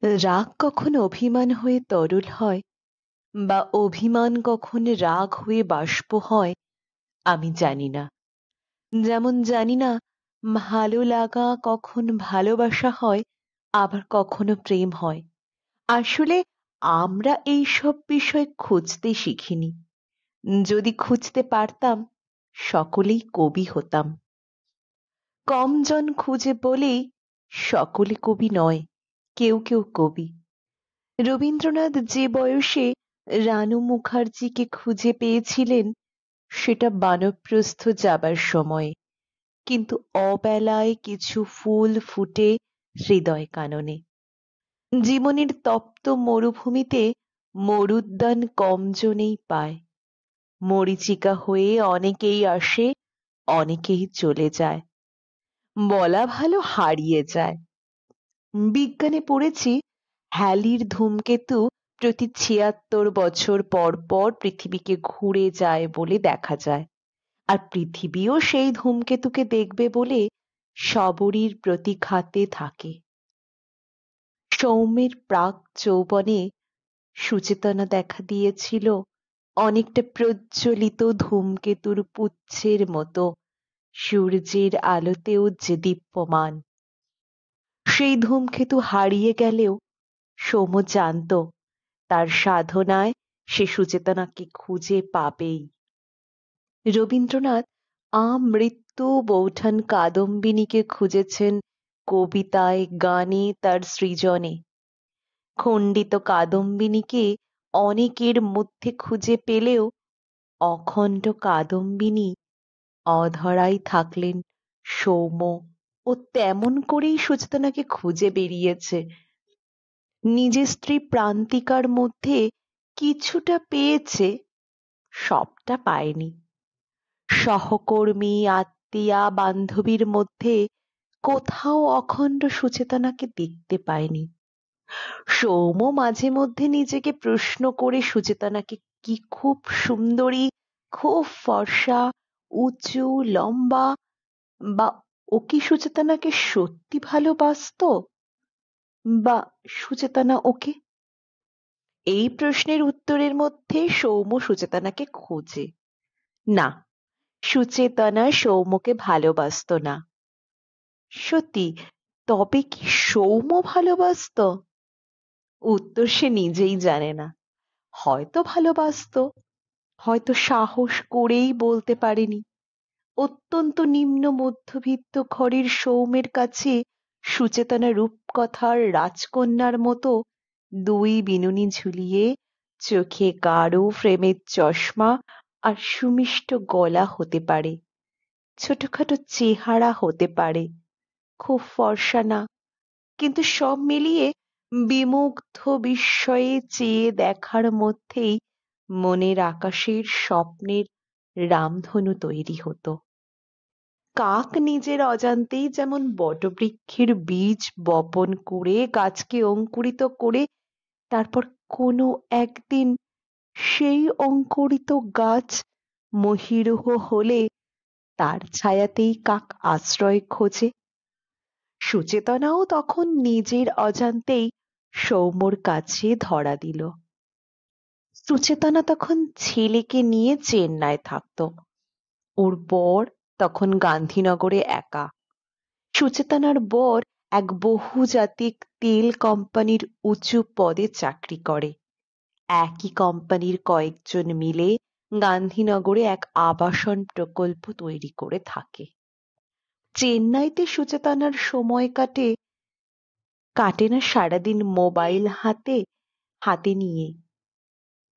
রাগ কখন অভিমান হয়ে তরল হয়, বা অভিমান কখন রাগ হয়ে বাষ্প হয়, আমি জানি না। যেমন জানি না ভালো লাগা কখন ভালোবাসা হয়, আবার কখনো প্রেম হয়। আসলে আমরা এইসব বিষয় খুঁজতে শিখিনি। যদি খুঁজতে পারতাম, সকলেই কবি হতাম। কম জন খুঁজে বলেই সকলে কবি নয়, কেউ কেউ কবি। রবীন্দ্রনাথ যে বয়সে রানু মুখার্জিকে খুঁজে পেয়েছিলেন, সেটা বানপ্রস্থ যাবার সময়ে, কিন্তু অবেলায় কিছু ফুল ফুটে হৃদয় কাননে। জীবনের তপ্ত মরুভূমিতে মরুদ্যান কম জনেই পায়। মরীচিকা হয়ে অনেকেই আসে, অনেকেই চলে যায়, বলা ভালো হারিয়ে যায়। বিজ্ঞানে পড়েছি হ্যালির ধূমকেতু প্রতি ৭৬ বছর পর পর পৃথিবীকে ঘুরে যায় বলে দেখা যায়। আর পৃথিবীও সেই ধূমকেতুকে দেখবে বলে শবরীর প্রতিঘাতে থাকে। সৌম্যের প্রাক যৌবনে সুচেতনা দেখা দিয়েছিল অনেকটা প্রজ্বলিত ধূমকেতুর পুচ্ছের মতো, সূর্যের আলোতেও যে দীপ্যমান। সেই ধূমকেতু হারিয়ে গেলেও সৌম্য জানত তার সাধনায় সে সুচেতনাকে খুঁজে পাবেই। রবীন্দ্রনাথ আমৃত্যু বৌঠান কাদম্বিনীকে খুঁজেছেন কবিতায়, গানে, তার সৃজনে। খণ্ডিত কাদম্বিনীকে অনেকের মধ্যে খুঁজে পেলেও অখণ্ড কাদম্বিনী অধরাই থাকলেন সৌম্য। ও তেমন করেই সুচেতনাকে খুঁজে বেরিয়েছে। নিজের স্ত্রী প্রান্তিকার মধ্যে কিছুটা পেয়েছে, সবটা পায়নি। সহকর্মী, আত্মীয়া, বান্ধবীর মধ্যে কোথাও অখণ্ড সুচেতনাকে দেখতে পায়নি। সৌম্য মাঝে মধ্যে নিজেকে প্রশ্ন করে সুচেতনাকে কি খুব সুন্দরী, খুব ফর্সা, উঁচু, লম্বা, বা ও কি সুচেতনাকে সত্যি ভালোবাসতো, বা সুচেতনা ওকে? এই প্রশ্নের উত্তরের মধ্যে সৌম্য সুচেতনাকে খোঁজে। না, সুচেতনা সৌম্যকে ভালোবাসতো না। সত্যি, তবে কি সৌম্য ভালোবাসতো? উত্তর সে নিজেই জানে না। হয়তো ভালোবাসতো, হয়তো সাহস করেই বলতে পারেনি। অত্যন্ত নিম্ন মধ্যবিত্ত ঘরের সৌম্যের কাছে সুচেতনা রূপকথার রাজকন্যার মতো দুই বিনুনি ঝুলিয়ে, চোখে গাঢ় ফ্রেমের চশমা আর সুমিষ্ট গলা হতে পারে, ছোটখাটো চেহারা হতে পারে, খুব ফর্সা না, কিন্তু সব মিলিয়ে বিমুগ্ধ বিস্ময়ে চেয়ে দেখার মধ্যেই মনের আকাশের স্বপ্নের রামধনু তৈরি হতো। কাক নিজের অজান্তেই যেমন বটবৃক্ষের বীজ বপন করে গাছকে অঙ্কুরিত করে, তারপর কোনো একদিন সেই অঙ্কুরিত গাছ মহীরুহ হলে তার ছায়াতেই কাক আশ্রয় খোঁজে। সুচেতনাও তখন নিজের অজান্তেই সৌম্যর কাছে ধরা দিল। সুচেতনা তখন ছেলেকে নিয়ে চেন্নাই থাকতো। ওর বর তখন গান্ধীনগরে একা। সুচেতনার বর এক বহুজাতিক তেল কোম্পানির উঁচু পদে চাকরি করে। একই কোম্পানির কয়েকজন মিলে গান্ধীনগরে এক আবাসন প্রকল্প তৈরি করে থাকে। চেন্নাইতে সুচেতনার সময় কাটে কাটে না সারাদিন মোবাইল হাতে হাতে নিয়ে।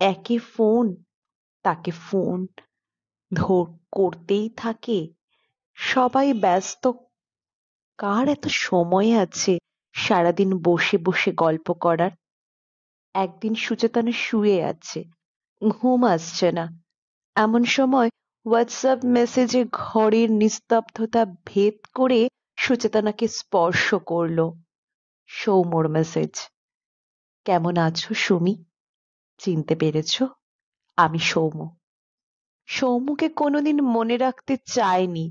একে ফোন, তাকে ফোন করতেই থাকে। সবাই ব্যস্ত, কার এত সময় আছে সারাদিন বসে বসে গল্প করার? একদিন সুচেতনা শুয়ে আছে, ঘুম আসছে না। এমন সময় হোয়াটসঅ্যাপ মেসেজে ঘরের নিস্তব্ধতা ভেদ করে সুচেতনাকে স্পর্শ করলো সৌম্যর মেসেজ। কেমন আছো সুমি? চিনতে পেরেছ? আমি সৌম্য। সৌম্যকে কোনোদিন মনে রাখতে চায়নি,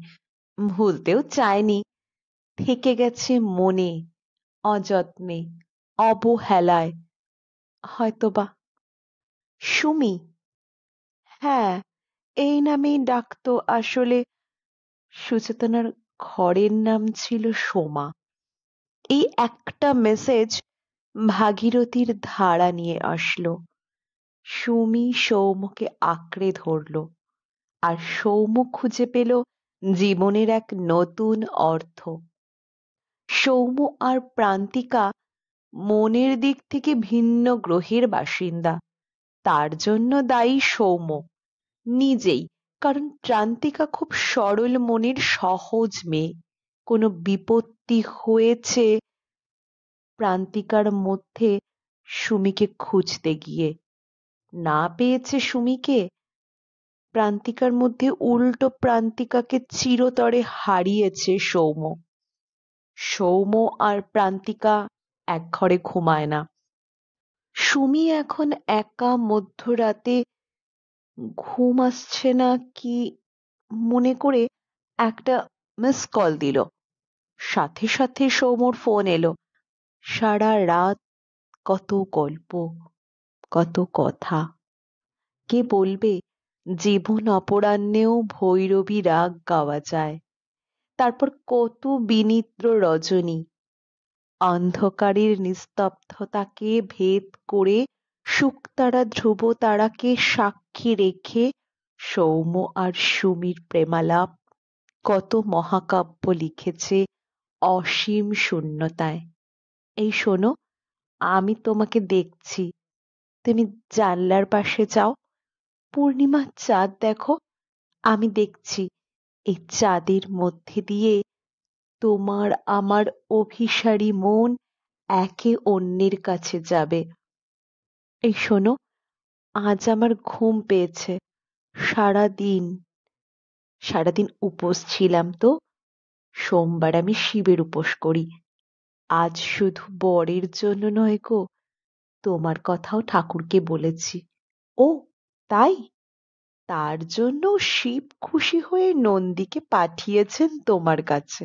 ভুলতেও চায়নি। থেকে গেছে মনে, অযত্নে, অবহেলায়, হয়তোবা। সুমি? হ্যাঁ, এই নামেই ডাকতো আসলে। সুচেতনার ঘরের নাম ছিল সোমা। এই একটা মেসেজ ভাগীরথীর ধারা নিয়ে আসলো। সুমি সৌম্যকে আঁকড়ে ধরল, আর সৌম্য খুঁজে পেল জীবনের এক নতুন অর্থ। সৌম্য আর প্রান্তিকা মনের দিক থেকে ভিন্ন গ্রহের বাসিন্দা। তার জন্য দায়ী সৌম্য নিজেই, কারণ প্রান্তিকা খুব সরল মনের সহজ মেয়ে। কোনো বিপত্তি হয়েছে প্রান্তিকার মধ্যে সুমিকে খুঁজতে গিয়ে, না পেয়েছে সুমিকে, প্রান্তিকার মধ্যে উল্টো প্রান্তিকাকে চিরতরে হারিয়েছে সৌম্য। সৌম্য আর প্রান্তিকা এক ঘরে ঘুমায় না। সুমি এখন একা মধ্যরাতে ঘুম আসছে না কি মনে করে একটা মিস কল দিল। সাথে সাথে সৌম্যর ফোন এলো। সারা রাত কত গল্প, কত কথা। কে বলবে জীবন অপরাহ্নেও ভৈরবী রাগ গাওয়া যায়। তারপর কত বিনিদ্র রজনী, অন্ধকারের নিস্তব্ধতাকে ভেদ করে শুকতারা ধ্রুবতারাকে সাক্ষী রেখে সৌম্য আর সুমির প্রেমালাপ কত মহাকাব্য লিখেছে অসীম শূন্যতায়। এই শোনো, আমি তোমাকে দেখছি। তুমি জানলার পাশে যাও, পূর্ণিমার চাঁদ দেখো। আমি দেখছি এই চাঁদের মধ্যে দিয়ে তোমার আমার অভিসারী মন একে অন্যের কাছে যাবে। এই শোনো, আজ আমার ঘুম পেয়েছে। সারাদিন সারাদিন উপোস ছিলাম তো। সোমবার আমি শিবের উপোস করি। আজ শুধু বরের জন্য নয় গো, তোমার কথাও ঠাকুরকে বলেছি। ও তাই? তার জন্য শিব খুশি হয়ে নন্দীকে পাঠিয়েছেন তোমার কাছে।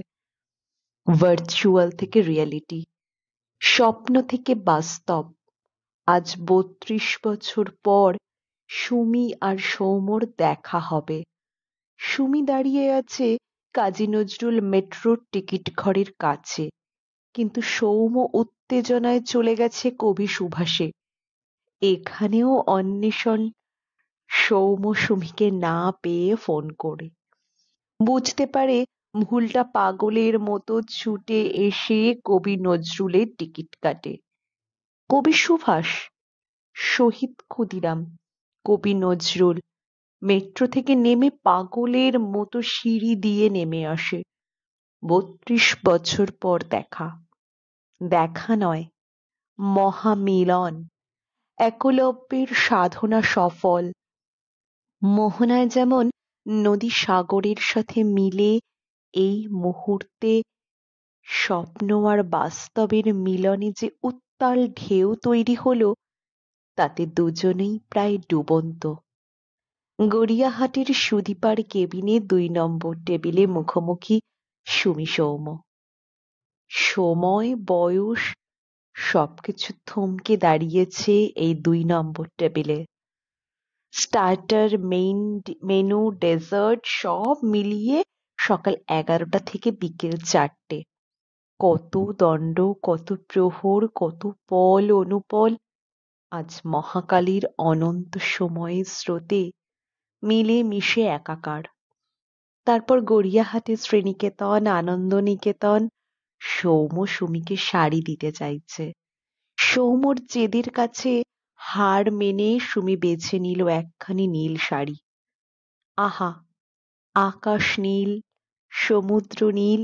ভার্চুয়াল থেকে রিয়েলিটি, স্বপ্ন থেকে বাস্তব। আজ ৩২ বছর পর সুমি আর সৌম্যর দেখা হবে। সুমি দাঁড়িয়ে আছে কাজী নজরুল মেট্রোর টিকিট ঘরের কাছে, কিন্তু সৌম্য উত্তেজনায় চলে গেছে কবি সুভাষে। এখানেও অন্বেষণ। সৌম্য সুমিকে না পেয়ে ফোন করে বুঝতে পারে ভুলটা পাগলের মতো ছুটে এসে কবি নজরুলের টিকিট কাটে। কবি সুভাষ, শহীদ ক্ষুদিরাম, কবি নজরুল মেট্রো থেকে নেমে পাগলের মতো সিঁড়ি দিয়ে নেমে আসে। ৩২ বছর পর দেখা। দেখা নয়, মহামিলন। একলব্যের সাধনা সফল। মোহনায় যেমন নদী সাগরের সাথে মিলে এই মুহূর্তে স্বপ্ন আর বাস্তবের মিলনে যে উত্তাল ঢেউ তৈরি হলো, তাতে দুজনেই প্রায় ডুবন্ত। গড়িয়াহাটের সুদীপার কেবিনে ২ নম্বর টেবিলে মুখোমুখি সুমি সৌম্য। সময়, বয়স সবকিছু থমকে দাঁড়িয়েছে এই ২ নম্বর টেবিলে। স্টার্টার, মেনু, ডেজার্ট সব মিলিয়ে সকাল ১১টা থেকে বিকেল ৪টে। কত দণ্ড, কত প্রহর, কত পল অনুপল আজ মহাকালীর অনন্ত সময়ের স্রোতে মিলে মিশে একাকার। তারপর গড়িয়াহাটে শ্রীনিকেতন, আনন্দনিকেতন। সৌম্য সুমিকে শাড়ি দিতে চাইছে। সৌম্যর জেদের কাছে হার মেনে সুমি বেছে নিল একখানি নীল শাড়ি। আহা, আকাশ নীল, সমুদ্র নীল,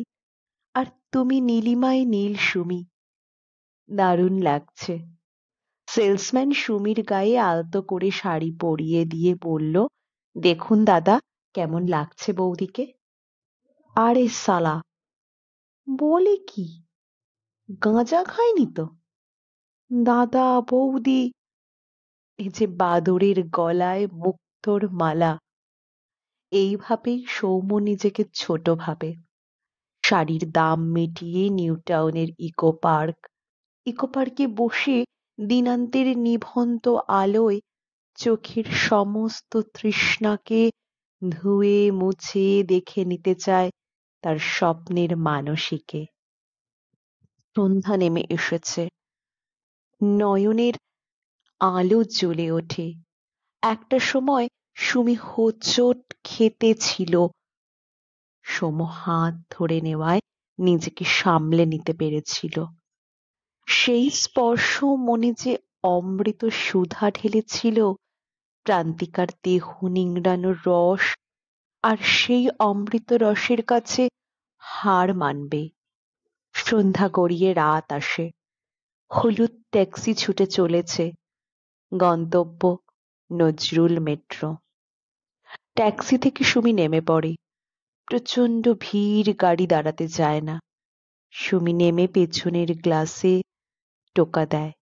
আর তুমি নীলিমায় নীল সুমি। দারুণ লাগছে। সেলসম্যান সুমির গায়ে আলতো করে শাড়ি পরিয়ে দিয়ে বলল, দেখুন দাদা, কেমন লাগছে বৌদিকে। আরে সালা, বলে কি, গাঁজা খায়নি তো? দাদা বৌদি, এ যে বাদুড়ের গলায় মুক্তোর মালা। এইভাবেই সৌম্য নিজেকে ছোট ভাবে। শাড়ির দাম মিটিয়ে নিউ টাউনের ইকো পার্ক, ইকো পার্কে বসে দিনান্তের নিভন্ত আলোয় চোখের সমস্ত তৃষ্ণাকে ধুয়ে মুছে দেখে নিতে চায় তার স্বপ্নের মানসীকে। সন্ধ্যা নেমে এসেছে, নয়নের আলো জ্বলে ওঠে। একটা সময় সুমি হোঁচট খেতে ছিল, সোম হাত ধরে নেওয়ায় নিজেকে সামলে নিতে পেরেছিল। সেই স্পর্শ মনে যে অমৃত সুধা ঢেলেছিল, প্রান্তিকার দেহ নিংড়ানোর রস আর সেই অমৃত রসের কাছে হার মানবে। সন্ধ্যা গড়িয়ে রাত আসে, হলুদ ট্যাক্সি ছুটে চলেছে, গন্তব্য নজরুল মেট্রো। ট্যাক্সি থেকে সুমি নেমে পড়ে। প্রচন্ড ভিড়, গাড়ি দাঁড়াতে চায় না। সুমি নেমে পেছনের গ্লাসে টোকা দেয়।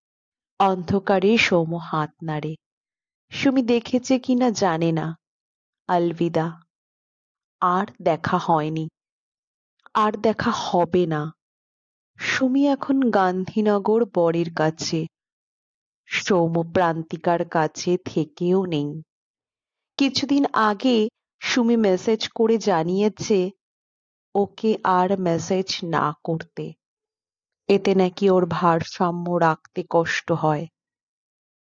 অন্ধকারে সৌম হাত নাড়ে। সুমি দেখেছে কিনা জানে না। আলবিদা। আর দেখা হয়নি, আর দেখা হবে না। সুমি এখন গান্ধীনগর বরের কাছে, সৌম প্রান্তিকার কাছে থেকেও নেই। কিছুদিন আগে সুমি মেসেজ করে জানিয়েছে ওকে আর মেসেজ না করতে, এতে নাকি ওর ভারসাম্য রাখতে কষ্ট হয়।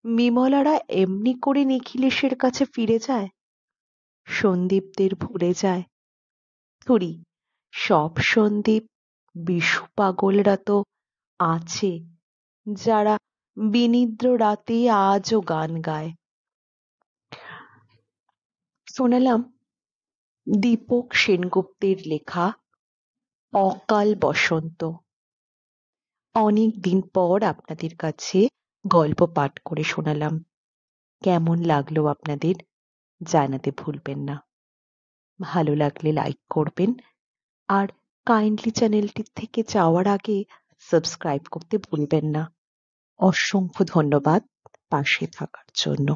বিমলারা এমনি করে নিখিলেশের কাছে ফিরে যায়, সন্দীপদের ভুলে যায়। থুড়ি সব সন্দীপ বিশু পাগলরা তো আছে, যারা বিনিদ্র রাতে আজও গান গায়। শোনালাম দীপক সেনগুপ্তের লেখা অকাল বসন্ত। অনেক দিন পর আপনাদের কাছে গল্প পাঠ করে শোনালাম। কেমন লাগলো আপনাদের জানাতে ভুলবেন না। ভালো লাগলে লাইক করবেন, আর কাইন্ডলি চ্যানেলটি থেকে যাওয়ার আগে সাবস্ক্রাইব করতে ভুলবেন না। অসংখ্য ধন্যবাদ পাশে থাকার জন্য।